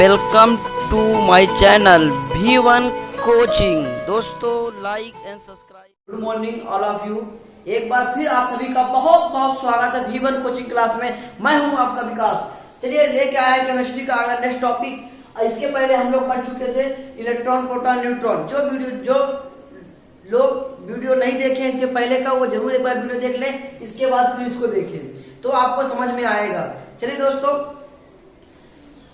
Welcome to my channel V1 coaching. दोस्तों like and subscribe. Good morning all of you. एक बार फिर आप सभी का बहुत बहुत स्वागत है V1 कोचिंग क्लास में। मैं हूं आपका विकास। चलिए लेके आया केमिस्ट्री का अगला नेक्स्ट टॉपिक। इसके पहले हम लोग पढ़ चुके थे इलेक्ट्रॉन, प्रोटॉन, न्यूट्रॉन। जो लोग वीडियो नहीं देखे इसके पहले का वो जरूर एक बार वीडियो देख लें, इसके बाद फिर इसको देखें तो आपको समझ में आएगा। चलिए दोस्तों,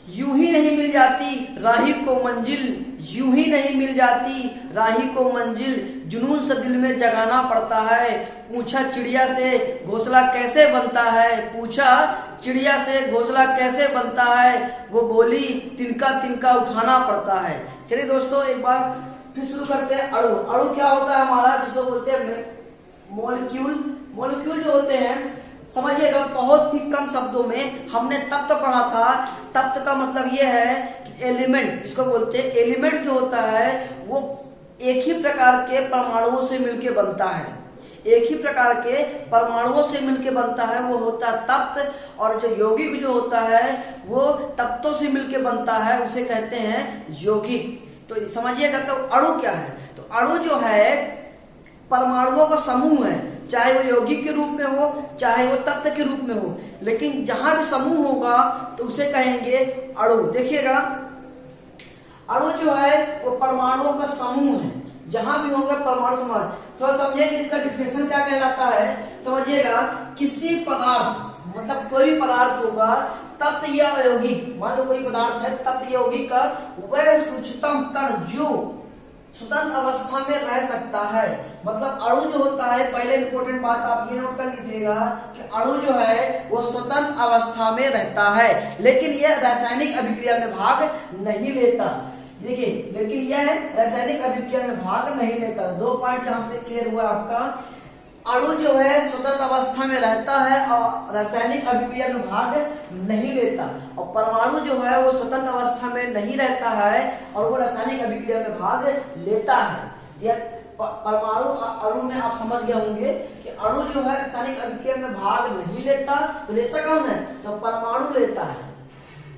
यूं ही नहीं मिल जाती राही को मंजिल, यूं ही नहीं मिल जाती राही को मंजिल, जुनून से दिल में जगाना पड़ता है। पूछा चिड़िया से घोंसला कैसे बनता है, पूछा चिड़िया से घोंसला कैसे बनता है, वो बोली तिनका तिनका उठाना पड़ता है। चलिए दोस्तों एक बार फिर शुरू करते हैं। अणु। अणु क्या होता है हमारा, जिसको बोलते हैं मॉलिक्यूल। मॉलिक्यूल जो होते हैं, समझिएगा बहुत ही कम शब्दों में हमने तत्व पढ़ा था। तत्व का मतलब यह है कि एलिमेंट, जिसको बोलते हैं एलिमेंट जो होता है वो एक ही प्रकार के परमाणुओं से मिलकर बनता है। एक ही प्रकार के परमाणुओं से मिलकर बनता है, वो होता है तत्व। और जो यौगिक जो होता है वो तत्वों से मिलकर बनता है, उसे कहते हैं यौगिक। तो समझिएगा तो अणु क्या है। तो अणु जो है परमाणुओं का समूह है, चाहे वो यौगिक के रूप में हो चाहे वो तत्व के रूप में हो, लेकिन जहां भी समूह होगा तो उसे कहेंगे अणु। देखिएगा अणु जो है वो परमाणुओं का समूह है, जहां भी होगा परमाणु समूह। थोड़ा समझिए कि इसका डिफिनेशन क्या कहलाता है। समझिएगा किसी पदार्थ, मतलब कोई भी पदार्थ होगा तत्व या यौगिक, मान लो कोई पदार्थ है तत्व यौगिक का, वह सूक्ष्मतम कण जो स्वतंत्र अवस्था में रह सकता है। मतलब अणु जो होता है, पहले इंपॉर्टेंट बात आप ये नोट कर लीजिएगा कि अणु जो है वो स्वतंत्र अवस्था में रहता है, लेकिन यह रासायनिक अभिक्रिया में भाग नहीं लेता। देखिए, लेकिन यह रासायनिक अभिक्रिया में भाग नहीं लेता। दो पॉइंट यहां से क्लियर हुआ आपका। अणु जो है स्वतंत्र अवस्था में रहता है और रासायनिक अभिक्रिया में भाग नहीं लेता, और परमाणु जो है वो स्वतंत्र अवस्था में नहीं रहता है और वो रासायनिक अभिक्रिया में भाग लेता है। यह परमाणु अणु में आप समझ गए होंगे कि अणु जो है रासायनिक अभिक्रिया में भाग नहीं लेता, तो लेता कौन है, तो परमाणु लेता है।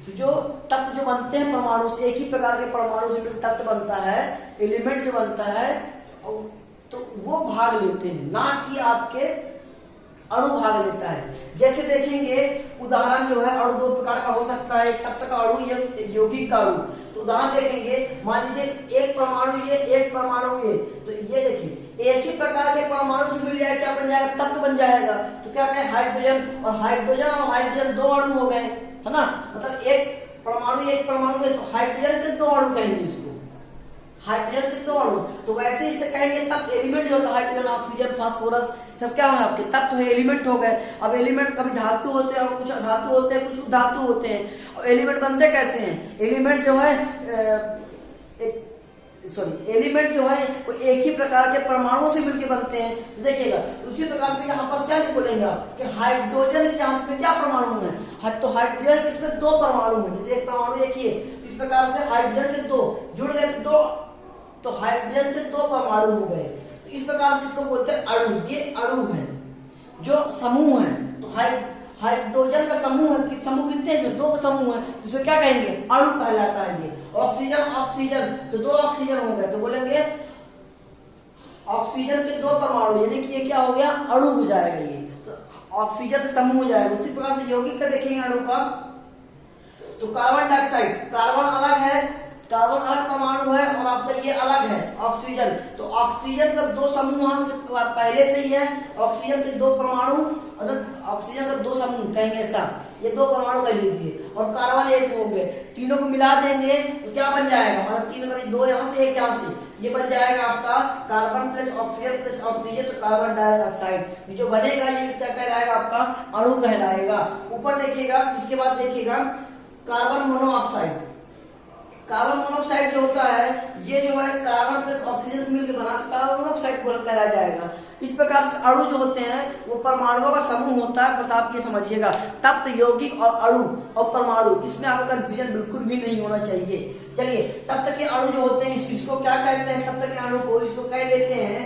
तो जो तत्व जो बनते हैं परमाणु से, एक ही प्रकार के परमाणु से तत्व बनता है, एलिमेंट जो बनता है, तो वो भाग लेते हैं, ना कि आपके अणु भाग लेता है। जैसे देखेंगे उदाहरण जो है, अणु दो प्रकार का हो सकता है, तत्व का अणु या यौगिक का अणु। तो उदाहरण देखेंगे, मान लीजिए एक परमाणु ये, एक परमाणु ये, तो ये देखिए एक ही प्रकार के परमाणु से मिल जाए क्या बन जाएगा, तत्व बन जाएगा। तो क्या कहें, हाइड्रोजन और हाइड्रोजन दो अणु हो गए, है ना। मतलब एक परमाणु है तो हाइड्रोजन के दो अणु कहेंगे इसको, हाइड्रोजन के दो अणु। तो वैसे ही इसे कहेंगे तत्व। एलिमेंट जो होता है हाइड्रोजन, ऑक्सीजन, फास्फोरस, सब क्या है आपके तत्व है, एलिमेंट हो गए। अब एलिमेंट कभी धातु होते हैं और कुछ अधातु होते हैं, कुछ धातु होते हैं। और एलिमेंट बनते कैसे हैं, एलिमेंट जो है एलिमेंट जो है वो एक ही प्रकार के परमाणुओं से मिलकर बनते हैं। तो देखिएगा उसी प्रकार से यहाँ पर क्या बोलेंगे आप कि हाइड्रोजन के इसमें क्या परमाणु है, तो हाइड्रोजन के इसमें दो परमाणु है, जैसे एक परमाणु एक ही है, इस प्रकार से हाइड्रोजन के दो जुड़ गए तो हाइड्रोजन के दो परमाणु हो गए। तो इस प्रकार से इसको बोलते हैं अणु। ये अणु है जो समूह है। तो हाइड्रोजन का समूह है, समूह कितने हैं, दो समूह है, जिसे क्या कहेंगे, अणु कहलाता है। ये ऑक्सीजन तो दो ऑक्सीजन हो गए, तो बोलेंगे ऑक्सीजन के दो परमाणु, यानी कि ये क्या हो गया, अणु हो जाएगा। ये तो ऑक्सीजन का समूह हो जाएगा। उसी प्रकार से यौगिक का देखेंगे अणु का, तो कार्बन डाइऑक्साइड, कार्बन अलग है, कार्बन अलग परमाणु है, और आपका ये अलग है ऑक्सीजन। तो ऑक्सीजन का दो समूह से पहले से ही है, ऑक्सीजन के दो परमाणु, ऑक्सीजन का दो समूह कहेंगे ऐसा, ये दो परमाणु कह लीजिए, और कार्बन एक हो गए। तीनों को मिला देंगे तो क्या बन जाएगा, मतलब तीनों का दो यहाँ से एक यहाँ से, ये बन जाएगा आपका कार्बन प्लस ऑक्सीजन, तो कार्बन डाइऑक्साइड। जो बनेगा ये क्या कहलाएगा, आपका अणु कहलाएगा। ऊपर देखिएगा, इसके बाद देखिएगा कार्बन मोनोऑक्साइड। कार्बन मोनोऑक्साइड जो होता है, ये जो है कार्बन प्लस ऑक्सीजन से मिलकर बना तो कार्बन मोनोऑक्साइड कहलाया जाएगा। इस प्रकार से अणु जो होते हैं वो परमाणुओं का समूह होता है। बस आप ये समझिएगा, तत्व, यौगिक और अणु और परमाणु, इसमें आपका कंफ्यूजन बिल्कुल भी नहीं होना चाहिए। चलिए, तत्व के अणु जो होते हैं इसको क्या कहते हैं, तत्व के अणु को इसको कह देते हैं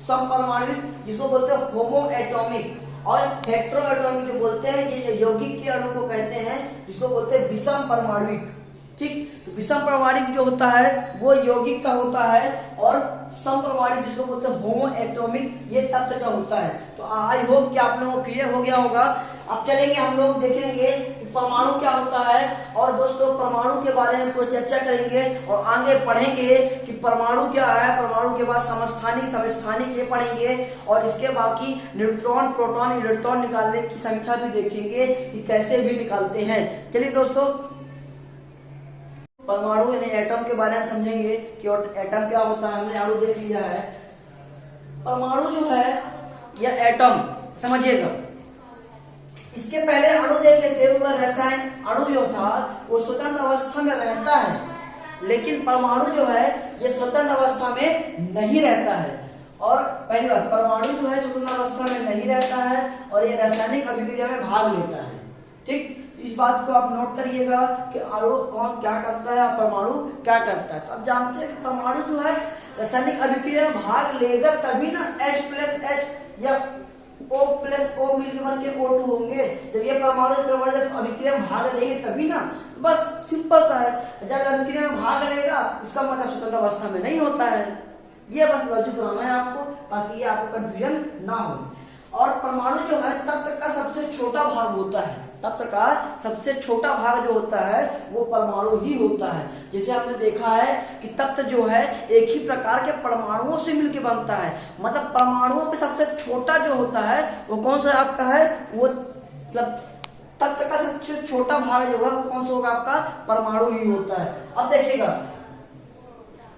समपरमाणिक, जिसको बोलते हैं होमो एटॉमिक। और हेट्रो एटॉमिक जो बोलते हैं ये यौगिक के अणु को कहते हैं, जिसको बोलते हैं विषम परमाणुविक। ठीक, तो विषम परमाणुविक जो होता है वो यौगिक का होता है, और समपरमाणुविक जिसको बोलते हैं होमो एटॉमिक ये तत्व का होता है। तो आई होप कि आप लोगों को क्लियर हो गया होगा। अब चलेंगे हम लोग देखेंगे कि परमाणु क्या होता है, और दोस्तों परमाणु के बारे में पूरी चर्चा करेंगे और आगे पढ़ेंगे कि परमाणु क्या है। परमाणु के बाद समस्थानिक ये पढ़ेंगे, और इसके बाकी न्यूट्रॉन, प्रोटॉन, इलेक्ट्रॉन निकालने की संख्या भी देखेंगे कि कैसे भी निकालते हैं। चलिए दोस्तों परमाणु यानी एटम के बारे में समझेंगे कि एटम क्या होता है। हमने अणु देख लिया है। परमाणु जो है या एटम समझिएगा, इसके पहले अणु देखे थे वो रसायन अणु जो था वो स्वतंत्र अवस्था में रहता है, लेकिन परमाणु जो है ये स्वतंत्र अवस्था में नहीं रहता है। और पहली बात, परमाणु जो है स्वतंत्र अवस्था में नहीं रहता है और ये रासायनिक अभिक्रिया में भाग लेता है। ठीक, इस बात को आप नोट करिएगा कि अणु कौन क्या करता है और परमाणु क्या करता है। तो अब जानते हैं कि परमाणु जो है रासायनिक अभिक्रिया में भाग लेगा तभी ना H+H या O+O मिलकर के O2 होंगे। जब ये परमाणु जब अभिक्रिया में भाग लेंगे तभी ना, तो बस सिंपल सा है। जब अभिक्रिया में भाग लेगा इसका मतलब स्वतंत्र अवस्था में नहीं होता है। ये बस लॉजिक बनाना है आपको, ताकि ये आपको कंफ्यूजन ना हो। और परमाणु जो है तत्व का सबसे छोटा भाग होता है। तत्व का सबसे छोटा भाग जो होता है वो परमाणु ही होता है। जैसे आपने देखा है कि तत्व जो है एक ही प्रकार के परमाणुओं से मिलकर बनता है, मतलब परमाणुओं का सबसे छोटा जो होता है वो कौन सा आपका है, वो मतलब तत्व का सबसे छोटा भाग जो है वो कौन सा होगा आपका, परमाणु ही होता है। अब देखिएगा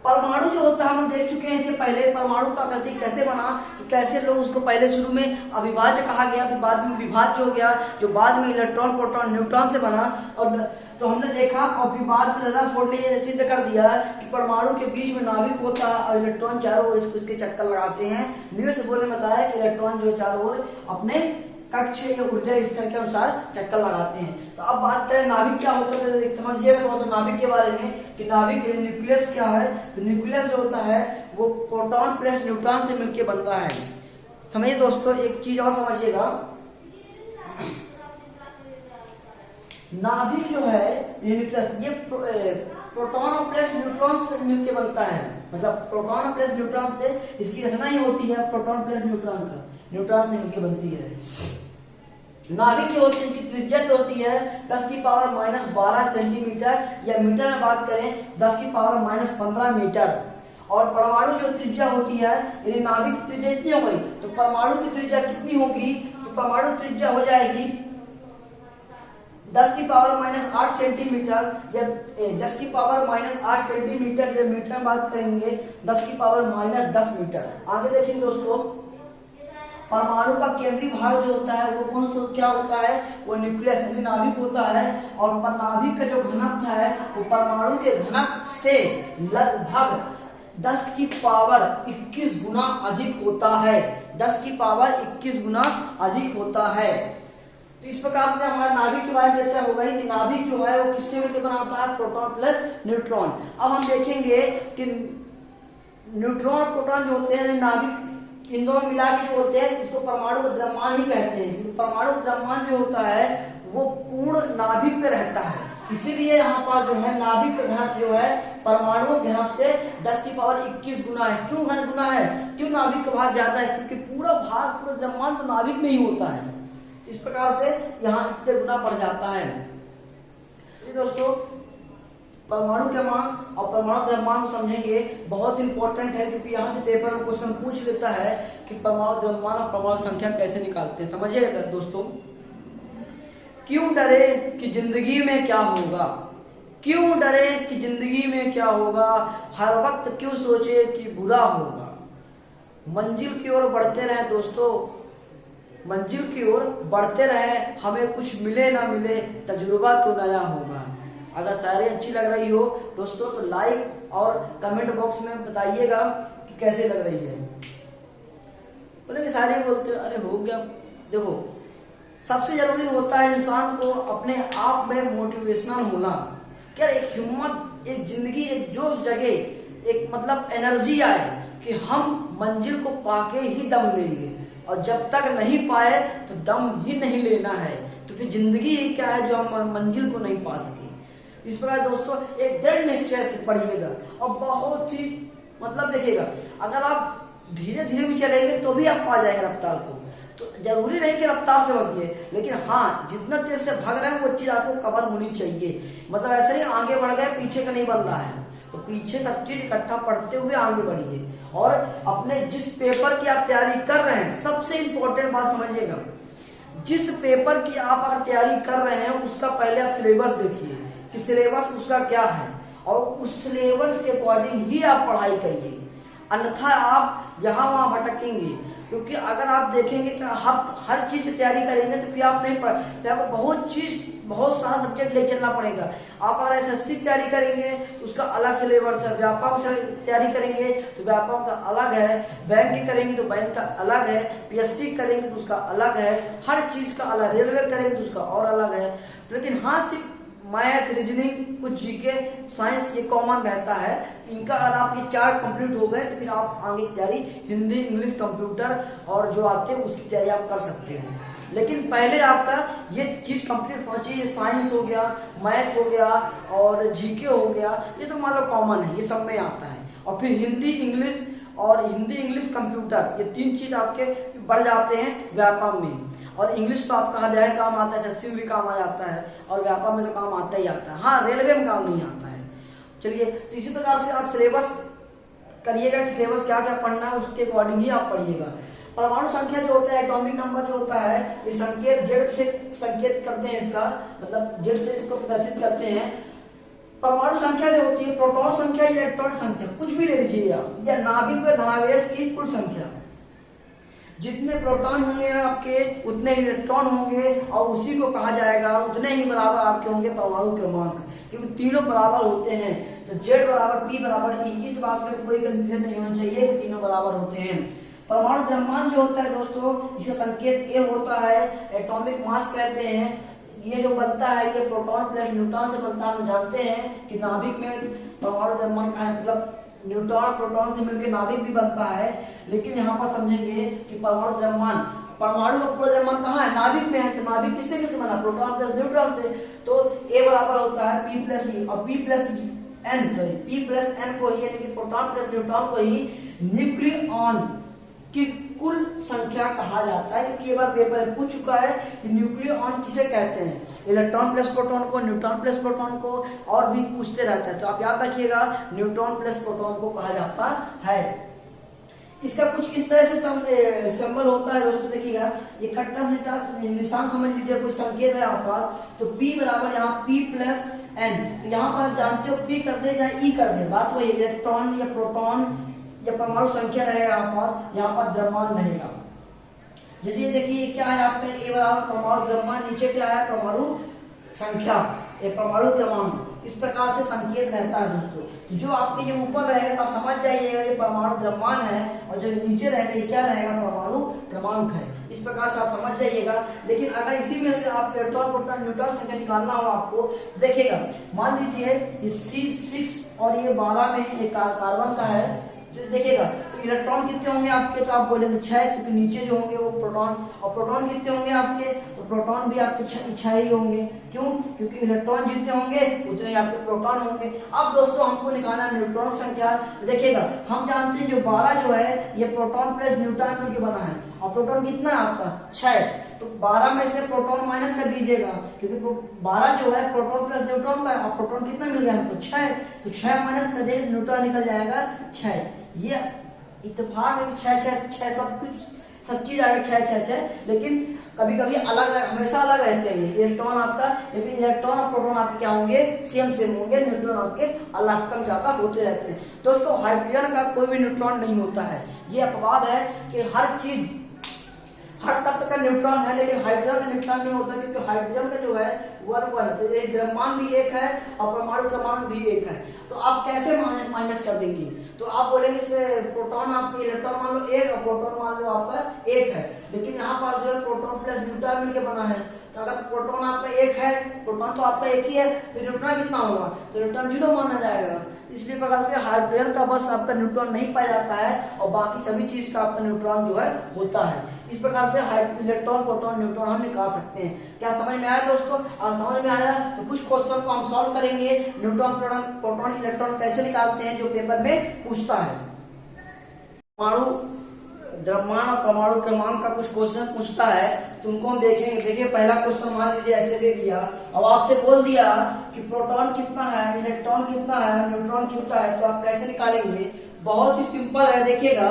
परमाणु जो होता है हम देख चुके हैं कि पहले परमाणु का आकृति कैसे बना, कि कैसे लोग उसको पहले शुरू में अविभाज्य कहा गया, फिर बाद में विभाज्य हो गया, जो बाद में इलेक्ट्रॉन, प्रोटॉन, न्यूट्रॉन से बना। और तो हमने देखा और फिर बाद में रदरफोर्ड ने ये सिद्ध कर दिया कि परमाणु के बीच में नाभिक होता है और इलेक्ट्रॉन चारों ओर इसके चक्कर लगाते हैं। न्यूटन से बोलने बताया कि इलेक्ट्रॉन जो चारों ओर अपने कक्ष या ऊर्जा स्तर के अनुसार चक्कर लगाते हैं। तो अब बात करें नाभिक क्या होता है, समझिएगा थोड़ा सा नाभिक के बारे में कि नाभिक न्यूक्लियस क्या है। तो न्यूक्लियस जो होता है वो प्रोटॉन प्लस न्यूट्रॉन से मिलकर बनता है। समझिए दोस्तों, एक चीज और समझिएगा, नाभिक जो है न्यूक्लियस ये प्रोटॉन और प्लस न्यूट्रॉन से मिलकर बनता है। मतलब प्रोटॉन और प्लस न्यूट्रॉन से इसकी रचना ही होती है, प्रोटॉन प्लस न्यूट्रॉन का, न्यूट्रॉन से मिलकर बनती है। नाभिक जो होती है इसकी त्रिज्या जो होती है 10⁻⁻12 सेंटीमीटर, या मीटर में बात करें 10⁻⁻15 मीटर। और परमाणु जो त्रिज्या होती है, यदि नाभिक की त्रिज्या इतनी हो गई तो परमाणु की त्रिज्या कितनी होगी, तो परमाणु त्रिज्या हो जाएगी 10⁻⁸ सेंटीमीटर, या 10⁻⁸ सेंटीमीटर, या मीटर में बात करेंगे 10⁻⁻10 मीटर। आगे देखिए दोस्तों, परमाणु का केंद्रीय भाग जो होता है वो कौन सा क्या होता है, वो न्यूक्लियस यानी नाभिक होता है। और नाभिक का जो घनत्व है वो परमाणु के घनत्व से लगभग 10⁻21 गुना अधिक होता है। 10⁻21 गुना अधिक होता है। तो इस प्रकार से हमारा नाभिक के बारे में चर्चा हो गई कि नाभिक जो है वो किससे मिलकर बना होता है, प्रोटॉन प्लस न्यूट्रॉन। अब हम देखेंगे कि न्यूट्रॉन और प्रोटॉन जो होते हैं नाभिक इन दोनों मिला के जो होते हैं इसको परमाणु का द्रव्यमान ही कहते हैं। परमाणु द्रव्यमान जो होता है वो पूर्ण नाभिक में रहता है, इसीलिए यहाँ पर जो है नाभिक का घनत्व जो है परमाणु घनत्व से 10⁻21 गुना है। क्यों गुना है, क्यों नाभिक का भाग ज्यादा है, क्योंकि पूरा द्रव्यमान तो नाभिक में ही होता है। इस प्रकार से यहाँ इतने गुना बढ़ जाता है। दोस्तों परमाणु क्रमांक और परमाणु द्रव्यमान को समझेंगे, बहुत इंपॉर्टेंट है, क्योंकि यहाँ से पेपर में क्वेश्चन पूछ लेता है कि परमाणु द्रव्यमान और परमाणु संख्या कैसे निकालते हैं। समझिएगा दोस्तों, क्यों डरे कि जिंदगी में क्या होगा, क्यों डरे कि जिंदगी में क्या होगा, हर वक्त क्यों सोचे कि बुरा होगा। मंजिल की ओर बढ़ते रहे दोस्तों, मंजिल की ओर बढ़ते रहे, हमें कुछ मिले ना मिले, तजुर्बा तो नया होगा। अगर शायरी अच्छी लग रही हो दोस्तों तो लाइक और कमेंट बॉक्स में बताइएगा कि कैसे लग रही है। बोले शायरी बोलते अरे हो गया। देखो सबसे जरूरी होता है इंसान को अपने आप में मोटिवेशनल होना, क्या एक हिम्मत, एक जिंदगी, एक जोश जगे, एक मतलब एनर्जी आए कि हम मंजिल को पाके ही दम लेंगे। और जब तक नहीं पाए तो दम ही नहीं लेना है, तो फिर जिंदगी ही क्या है जो हम मंजिल को नहीं पा सके। इस प्रकार दोस्तों एक दृढ़ निश्चय से पढ़िएगा और बहुत ही मतलब देखिएगा, अगर आप धीरे धीरे भी चलेंगे तो भी आप पा जाएंगे रफ्तार को। तो जरूरी नहीं कि रफ्तार से भागिए, लेकिन हाँ जितना तेज से भाग रहे हैं वो चीज आपको कवर होनी चाहिए। मतलब ऐसे ही आगे बढ़ गए पीछे का नहीं बन रहा है, तो पीछे सब चीज इकट्ठा पढ़ते हुए आगे बढ़िए। और अपने जिस पेपर की आप तैयारी कर रहे हैं, सबसे इंपॉर्टेंट बात समझिएगा, जिस पेपर की आप अगर तैयारी कर रहे हैं उसका पहले आप सिलेबस देखिए कि सिलेबस उसका क्या है, और उस सिलेबस के अकॉर्डिंग ही आप पढ़ाई करिए, अन्यथा आप यहाँ वहां भटकेंगे। क्योंकि अगर आप देखेंगे कि आप हर चीज की तैयारी करेंगे तो फिर आप नहीं पढ़, फिर आपको बहुत सारा सब्जेक्ट ले चलना पड़ेगा। आप अगर एसएससी की तैयारी करेंगे तो उसका अलग सिलेबस है, व्यापक से तैयारी करेंगे तो व्यापक का अलग है, बैंक की करेंगे तो बैंक का अलग है, पीएससी करेंगे तो उसका अलग है, हर चीज का अलग, रेलवे करेंगे तो उसका और अलग है। लेकिन हाँ सिर्फ मैथ, रीजनिंग, कुछ जीके, साइंस ये कॉमन रहता है। इनका अगर आप ये 4 कंप्लीट हो गए तो फिर आप आगे तैयारी हिंदी, इंग्लिश, कंप्यूटर और जो आते हैं उसकी तैयारी आप कर सकते हो। लेकिन पहले आपका ये चीज कंप्लीट होना चाहिए। साइंस हो गया, मैथ हो गया और जीके हो गया, ये तो मान लो कॉमन है, ये सब में आता है। और फिर हिंदी, इंग्लिश और हिंदी, इंग्लिश, कंप्यूटर, ये 3 चीज आपके बढ़ जाते हैं व्यापक में। और इंग्लिश तो आपका हर जगह काम आता है, एसएससी में भी काम आ जाता है और व्यापक में तो काम आता ही आता है। हाँ रेलवे में काम नहीं आता है। चलिए, तो इसी प्रकार से आप सिलेबस करिएगा कि सिलेबस क्या क्या पढ़ना है, उसके अकॉर्डिंग ही आप पढ़िएगा। परमाणु संख्या जो होता है, एटॉमिक नंबर जो होता है, ये संकेत जेड से संकेत करते हैं, इसका मतलब जेड से इसको प्रदर्शित करते हैं। परमाणु संख्या जो होती है, प्रोटॉन संख्या, इलेक्ट्रॉन संख्या, कुछ भी ले लीजिए आप, या नाभिक में धनावेश की कुल संख्या। जितने प्रोटॉन होंगे आपके उतने इलेक्ट्रॉन होंगे और उसी को कहा जाएगा, उतने ही बराबर आपके होंगे परमाणु क्रमांक, क्योंकि तीनों बराबर होते हैं। तो जेड बराबर पी बराबर ई, इस बात में कोई कंफ्यूजन नहीं होना चाहिए कि तीनों बराबर होते हैं। परमाणु द्रव्यमान जो होता है दोस्तों, इसका संकेत ए होता है, एटॉमिक मास कहते हैं। ये जो बनता है ये प्रोटॉन प्लस न्यूट्रॉन से बनता है। हम जानते हैं कि नाभिक में परमाणु द्रव्यमान का मतलब न्यूट्रॉन प्रोटॉन से मिलकर नाभिक भी बनता है। लेकिन यहाँ पर समझेंगे कि परमाणु द्रव्यमान, परमाणु का पूरा द्रव्यमान कहाँ है, नाभिक में है। तो नाभिक किससे मिलकर बना, प्रोटॉन प्लस न्यूट्रॉन से। तो ए बराबर होता है पी प्लस ई, और पी प्लस एन को ही, यानी कि प्रोटॉन प्लस न्यूट्रॉन को ही न्यूक्लियॉन की कुल संख्या कहा जाता है। क्योंकि एक बार पेपर में पूछ चुका है कि न्यूक्लियॉन किसे कहते हैं, इलेक्ट्रॉन प्लस प्रोटॉन को, न्यूट्रॉन प्लस प्रोटॉन को, और भी पूछते रहता है। तो आप याद रखिएगा न्यूट्रॉन प्लस प्रोटॉन को कहा जाता है। इसका कुछ इस तरह से सिंबल होता है दोस्तों, देखिएगा ये खट्टा निशान समझ लीजिए, कोई संकेत है यहाँ पास। तो P बराबर यहाँ P प्लस N, तो यहाँ पर जानते हो P कर दे चाहे E कर दे, बात वही, इलेक्ट्रॉन या प्रोटॉन या परमाणु संख्या रहेगा यहाँ पास, यहाँ पर द्रव्यमान रहेगा। जैसे ये देखिए क्या है आपका ए बराबर परमाणु द्रव्यमान, नीचे क्या है परमाणु संख्या, ये परमाणु क्रमांक। इस प्रकार से संकेत रहता है दोस्तों। जो आपके जो ऊपर रहेगा तो आप समझ जाइएगा ये परमाणु द्रव्यमान है, और जो नीचे रहेगा ये क्या रहेगा, परमाणु क्रमांक है। इस प्रकार से आप समझ जाइएगा। लेकिन अगर इसी में से आप इलेक्ट्रॉन, प्रोटॉन, न्यूट्रॉन संख्या निकालना हो आपको, देखिएगा मान लीजिए ये C6 और ये 12 में ये कार्बन का है। तो देखिएगा तो इलेक्ट्रॉन कितने होंगे आपके, तो आप बोलेंगे 6, क्योंकि नीचे जो होंगे वो प्रोटॉन, और प्रोटॉन कितने होंगे आपके, तो प्रोटॉन भी आपके 6 ही होंगे। क्यों, क्योंकि इलेक्ट्रॉन जितने होंगे उतने आपके प्रोटॉन होंगे। अब दोस्तों हमको निकालना न्यूट्रॉन संख्या। देखिएगा हम जानते हैं जो 12 जो है ये प्रोटॉन प्लस न्यूट्रॉन मिलकर बना है, और प्रोटॉन कितना है आपका 6। तो 12 में से प्रोटॉन माइनस कर दीजिएगा, क्योंकि 12 जो है प्रोटॉन प्लस न्यूट्रॉन का, और प्रोटॉन कितना मिल गया हमको 6। तो 6 माइनस कर देंगे, न्यूट्रॉन निकल जाएगा 6। ये इत्तेफाक है कि 6 सब कुछ, सब चीज आगे 6। लेकिन कभी कभी अलग, हमेशा अलग रहते हैं इलेक्ट्रॉन आपका। लेकिन इलेक्ट्रॉन और प्रोटॉन आपके क्या होंगे, सेम होंगे। न्यूट्रॉन आपके अलग कम ज्यादा होते रहते हैं। दोस्तों हाइड्रोजन का कोई भी न्यूट्रॉन नहीं होता है। ये अपवाद है कि हर चीज, हर तत्व का न्यूट्रॉन है, लेकिन हाइड्रोजन का न्यूट्रॉन नहीं होता, क्योंकि हाइड्रोजन का जो है 1 तो द्रव्यमान भी एक है और परमाणु क्रमांक भी एक है। तो आप कैसे माइनस कर देंगे, तो आप बोलेंगे से प्रोटॉन आपके इलेक्ट्रॉन मान लो 1 और प्रोटॉन मान लो आपका 1 है। लेकिन यहाँ पास जो है प्रोटॉन प्लस न्यूट्रॉन मिलकर बना है। तो अगर प्रोटॉन आपका एक है, प्रोटॉन तो आपका एक ही है, तो न्यूट्रॉन कितना होगा, तो न्यूट्रॉन 0 माना जाएगा। इसलिए प्रकार से हाइड्रोजन का बस आपका न्यूट्रॉन नहीं पाया जाता है और बाकी सभी चीज का आपका न्यूट्रॉन जो है होता है। इस प्रकार से इलेक्ट्रॉन, प्रोटॉन, न्यूट्रॉन हम निकाल सकते हैं। क्या समझ में आया दोस्तों? और समझ में आया तो कुछ क्वेश्चन को हम सॉल्व करेंगे, न्यूट्रॉन, प्रोटॉन, इलेक्ट्रॉन कैसे निकालते हैं, जो पेपर में पूछता है। परमाणु द्रव्यमान और परमाणु क्रमांक का कुछ क्वेश्चन पूछता है, तो उनको हम देखेंगे। देखिए पहला क्वेश्चन मान लीजिए ऐसे दे दिया, अब आपसे बोल दिया कि प्रोटॉन कितना है, इलेक्ट्रॉन कितना है, न्यूट्रॉन कितना है, तो आप कैसे निकालेंगे? बहुत ही सिंपल है। देखिएगा,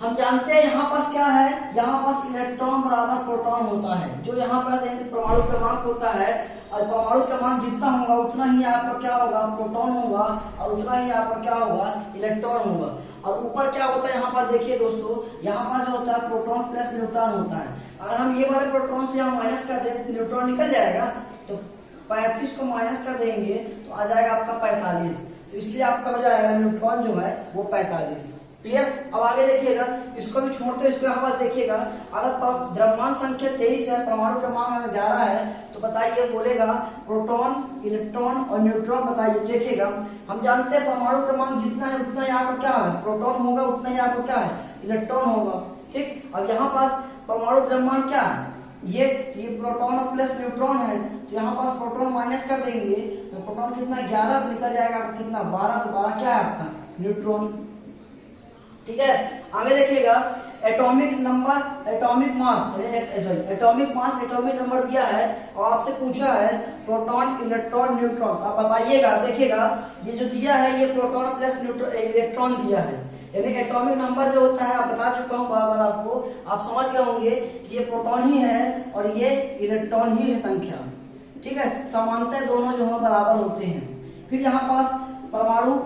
हम जानते हैं यहाँ पास क्या है, यहाँ पास इलेक्ट्रॉन बराबर प्रोटॉन होता है, जो यहाँ पास परमाणु क्रमांक होता है। और परमाणु क्रमांक जितना होगा उतना ही आपका क्या होगा, प्रोटॉन होगा, और उतना ही आपका क्या होगा, इलेक्ट्रॉन होगा। और ऊपर क्या होता है यहाँ पास, देखिए दोस्तों, यहाँ पास जो होता है प्रोटॉन प्लस न्यूट्रॉन होता है। अगर हम ये वाले प्रोटॉन से यहाँ माइनस कर दें, न्यूट्रॉन निकल जाएगा, तो 35 को माइनस कर देंगे तो आ जाएगा आपका 45। तो इसलिए आपका हो जाएगा न्यूट्रॉन जो है वो 45। क्लियर? अब आगे देखिएगा, इसको भी छोड़ते इसको यहाँ पर देखिएगा, अगर द्रव्यमान संख्या 23 है, परमाणु क्रमांक 11 है, तो बताइए, बोलेगा प्रोटॉन, इलेक्ट्रॉन और न्यूट्रॉन बताइए। देखिएगा, हम जानते हैं परमाणु क्रमांक जितना है उतना यहाँ पर क्या है, प्रोटॉन होगा, उतना ही यहाँ पर क्या है, इलेक्ट्रॉन होगा। ठीक, अब यहाँ पास परमाणु द्रव्यमान क्या है, ये प्रोटॉन और प्लस न्यूट्रॉन है, तो यहाँ पास प्रोटॉन माइनस कर देंगे तो प्रोटॉन कितना 11 निकल जाएगा, कितना 12, तो 12 क्या है आपका, न्यूट्रॉन। ठीक है, आगे देखिएगा, atomic number, atomic mass, atomic mass, atomic number दिया है और आपसे पूछा है प्रोटॉन, इलेक्ट्रॉन, न्यूट्रॉन। आप बताइएगा, देखिएगा ये जो दिया है ये प्रोटॉन प्लस इलेक्ट्रॉन दिया है, यानी एटॉमिक नंबर जो होता है, आप बता चुका हूँ बार बार आपको, आप समझ गए होंगे कि ये प्रोटॉन ही है और ये इलेक्ट्रॉन ही है संख्या। ठीक है, समानतः दोनों जो है बराबर होते हैं। फिर यहाँ पास परमाणु,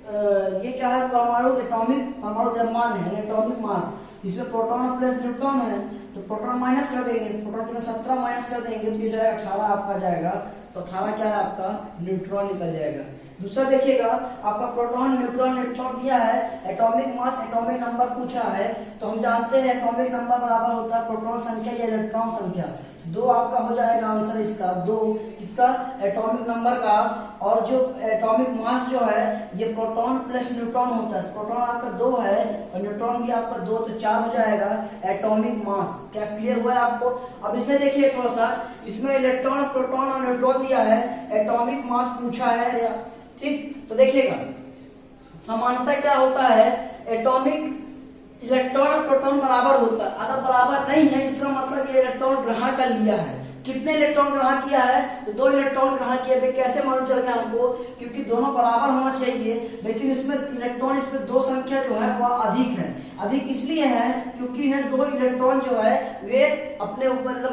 ये क्या है, परमाणु एटॉमिक, परमाणु द्रव्यमान है, एटॉमिक मास, इसमें प्रोटॉन प्लस न्यूट्रॉन है, तो प्रोटॉन माइनस कर देंगे, प्रोटॉन कितना 17 माइनस कर देंगे, तो ये जो है 18 आपका जाएगा, तो 18 क्या है आपका, न्यूट्रॉन निकल जाएगा। दूसरा देखिएगा, आपका प्रोटॉन, न्यूट्रॉन, इलेक्ट्रॉन दिया है, एटॉमिक मास, एटॉमिक नंबर पूछा है, तो हम जानते हैं एटॉमिक नंबर बराबर होता है प्रोटॉन संख्या या इलेक्ट्रॉन संख्या। तो 2 आपका हो जाएगा आंसर इसका, 2 किसका, एटॉमिक नंबर का। और जो एटॉमिक मास जो है ये प्रोटॉन प्लस न्यूट्रॉन होता है, प्रोटॉन आपका 2 है और न्यूट्रॉन भी आपका 2, तो 4 हो जाएगा एटॉमिक मास। क्या क्लियर हुआ है आपको? अब इसमें देखिए थोड़ा सा, इसमें इलेक्ट्रॉन, प्रोटॉन और न्यूट्रॉन दिया है, एटॉमिक मास पूछा है। ठीक, तो देखिएगा समानता क्या होता है, एटॉमिक, इलेक्ट्रॉन और प्रोटॉन बराबर होता है। अगर बराबर नहीं है इसका मतलब ये इलेक्ट्रॉन ग्रहण कर लिया है। कितने इलेक्ट्रॉन ग्रहण किया है, तो 2 इलेक्ट्रॉन ग्रहण किए। भाई कैसे मालूम चल गया हमको, क्योंकि दोनों बराबर होना चाहिए, लेकिन इसमें इलेक्ट्रॉन, इसमें 2 संख्या जो है वह अधिक है। अधिक इसलिए है क्योंकि इन्हें 2 इलेक्ट्रॉन जो है वे अपने ऊपर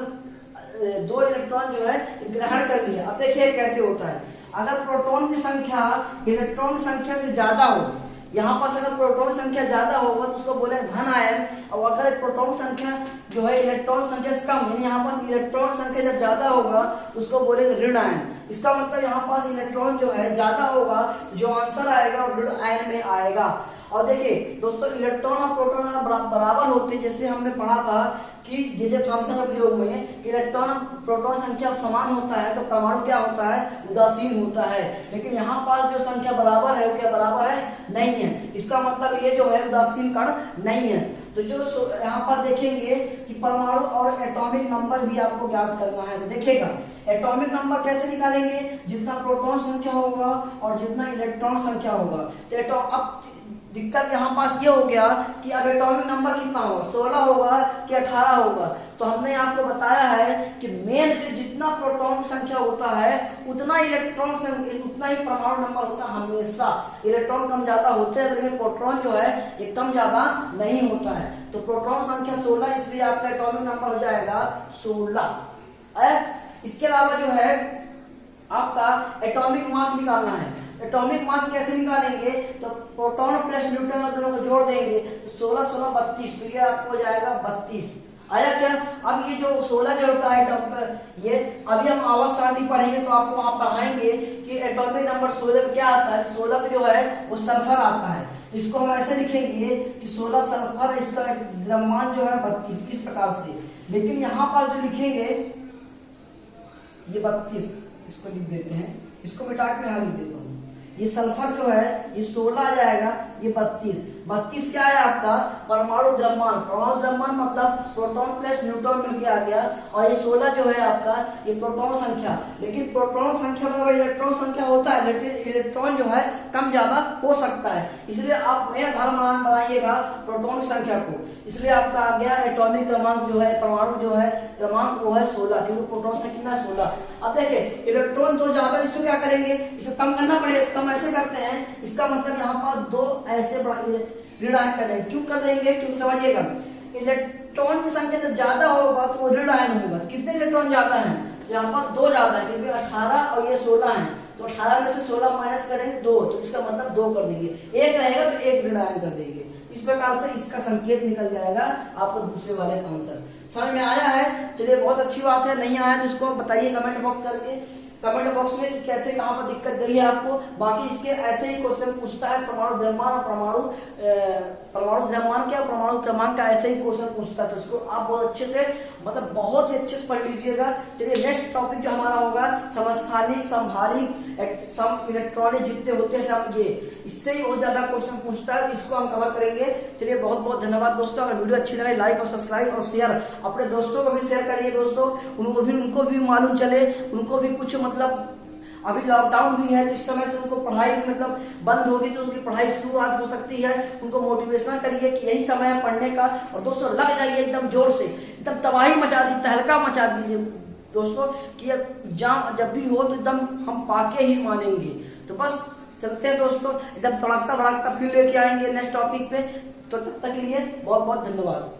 2 इलेक्ट्रॉन जो है ग्रहण कर लिया। अब देखिए कैसे होता है, अगर प्रोटॉन की संख्या इलेक्ट्रॉन की संख्या से ज्यादा हो, यहाँ पास अगर प्रोटॉन संख्या ज्यादा होगा तो उसको बोले धन आयन, और अगर प्रोटॉन संख्या जो है इलेक्ट्रॉन संख्या से कम है, यहाँ पास इलेक्ट्रॉन संख्या जब ज्यादा होगा तो उसको बोलेंगे ऋण आयन। इसका मतलब यहाँ पास इलेक्ट्रॉन जो है ज्यादा होगा तो जो आंसर आएगा वो ऋण आयन में आएगा। और देखिए दोस्तों, इलेक्ट्रॉन और प्रोटॉन बराबर होते हैं, जैसे हमने पढ़ा था कि जे थॉम्सन के प्रयोग में इलेक्ट्रॉन और प्रोटॉन संख्या समान होता है तो परमाणु क्या होता है, उदासीन होता है। लेकिन यहाँ पास जो संख्या बराबर है वो क्या बराबर है, नहीं है। इसका मतलब ये जो है उदासीन कण नहीं है। तो जो यहाँ पर देखेंगे कि परमाणु और एटॉमिक नंबर भी आपको ज्ञात करना है। तो देखिएगा एटॉमिक नंबर कैसे निकालेंगे, जितना प्रोटॉन संख्या होगा और जितना इलेक्ट्रॉन संख्या होगा। तो अब दिक्कत यहाँ पास ये हो गया कि अब एटॉमिक नंबर कितना होगा, 16 होगा कि 18 होगा। तो हमने आपको बताया है कि मेन जो जितना प्रोटॉन संख्या होता है उतना इलेक्ट्रॉन उतना ही परमाणु नंबर होता है हमेशा। इलेक्ट्रॉन कम ज्यादा होते हैं लेकिन प्रोटॉन जो है एकदम ज्यादा नहीं होता है। तो प्रोटॉन संख्या 16, इसलिए आपका एटॉमिक नंबर हो जाएगा 16। इसके अलावा जो है आपका एटॉमिक मास निकालना है। एटॉमिक मास कैसे निकालेंगे, तो प्रोटॉन प्लस न्यूट्रॉन दोनों को जोड़ देंगे तो 16 16 32, तो ये आपको जाएगा 32। आया क्या? अब ये जो 16 जो होता है ये अभी हम आवर्त सारणी पढ़ेंगे तो आपको वहां पढ़ाएंगे कि एटॉमिक नंबर 16 में क्या आता है। 16 में जो है वो सल्फर आता है। तो इसको हम ऐसे लिखेंगे कि 16 सल्फर, इसका द्रव्यमान जो है 32, इस प्रकार से। लेकिन यहाँ पर जो लिखेंगे ये 32, इसको लिख देते हैं, इसको मिटा के मैं यहाँ लिख देता हूँ। ये सल्फर जो है ये 16 आ जाएगा, ये 32 क्या है आपका परमाणु द्रव्यमान। परमाणु द्रव्यमान मतलब प्रोटॉन प्लस न्यूट्रॉन मिलके आ गया, और ये 16 जो है आपका ये प्रोटॉन संख्या। लेकिन प्रोटॉन संख्या में इलेक्ट्रॉन संख्या होता है, लेकिन इलेक्ट्रॉन जो है कम ज्यादा हो सकता है, इसलिए आप मेन आधार बनाइएगा प्रोटॉन की संख्या को। इसलिए आपका आ गया एटॉमिक क्रमांक जो है, परमाणु जो है क्रमांक वो है 16, क्योंकि प्रोटॉन संख्या कितना है 16। अब देखिए इलेक्ट्रॉन दो ज्यादा, इसको क्या करेंगे, इसे कम करना पड़ेगा। हम ऐसे करते हैं, इसका मतलब यहाँ पर 2 ऐसे ऋण आयन कर देंगे। क्यों कर देंगे, क्योंकि समझिएगा इलेक्ट्रॉन की संख्या जब ज्यादा होगा तो वो ऋण आयन होगा। कितने इलेक्ट्रॉन ज्यादा है, यहाँ पर 2 ज्यादा है, क्योंकि 18 और ये 16 है, तो 18 में से 16 माइनस करेंगे 2, तो इसका मतलब 2 कर देंगे। 1 रहेगा तो 1 ऋण आयन कर देंगे। इस प्रकार से इसका संकेत निकल जाएगा आपको दूसरे वाले का आंसर। समझ में आया है, चलिए बहुत अच्छी बात है। नहीं आया तो इसको बताइए कमेंट बॉक्स करके, कमेंट बॉक्स में कि कैसे कहां पर दिक्कत गई है आपको। बाकी इसके ऐसे ही क्वेश्चन पूछता है परमाणु द्रव्यमान और परमाणु द्रव्यमान क्या परमाणु क्रमांक का ऐसे ही क्वेश्चन पूछता है, तो इसको आप बहुत अच्छे से मतलब बहुत ही अच्छे से पढ़ लीजिएगा। चलिए नेक्स्ट टॉपिक जो हमारा होगा समस्थानिक, समहारिक, सम इलेक्ट्रॉनिक जितने होते हैं सब, ये इससे ही बहुत ज्यादा क्वेश्चन पूछता है, इसको हम कवर करेंगे। चलिए बहुत बहुत धन्यवाद दोस्तों। अगर वीडियो अच्छी लगे लाइक और सब्सक्राइब और शेयर, अपने दोस्तों को भी शेयर करिए दोस्तों, उनको भी मालूम चले, उनको भी कुछ मतलब अभी लॉकडाउन भी है तो इस समय से उनको पढ़ाई मतलब बंद होगी तो उनकी पढ़ाई शुरुआत हो सकती है। उनको मोटिवेशन करिए कि यही समय है पढ़ने का, और दोस्तों लग जाइए एकदम जोर से, एकदम तबाही मचा दी, तहलका मचा दीजिए दोस्तों, कि एग्जाम जब भी हो तो एकदम हम पाके ही मानेंगे। तो बस चलते हैं दोस्तों, एकदम तड़कता भड़कता फिर लेके आएंगे नेक्स्ट टॉपिक पे। तो तब तक के लिए बहुत बहुत धन्यवाद।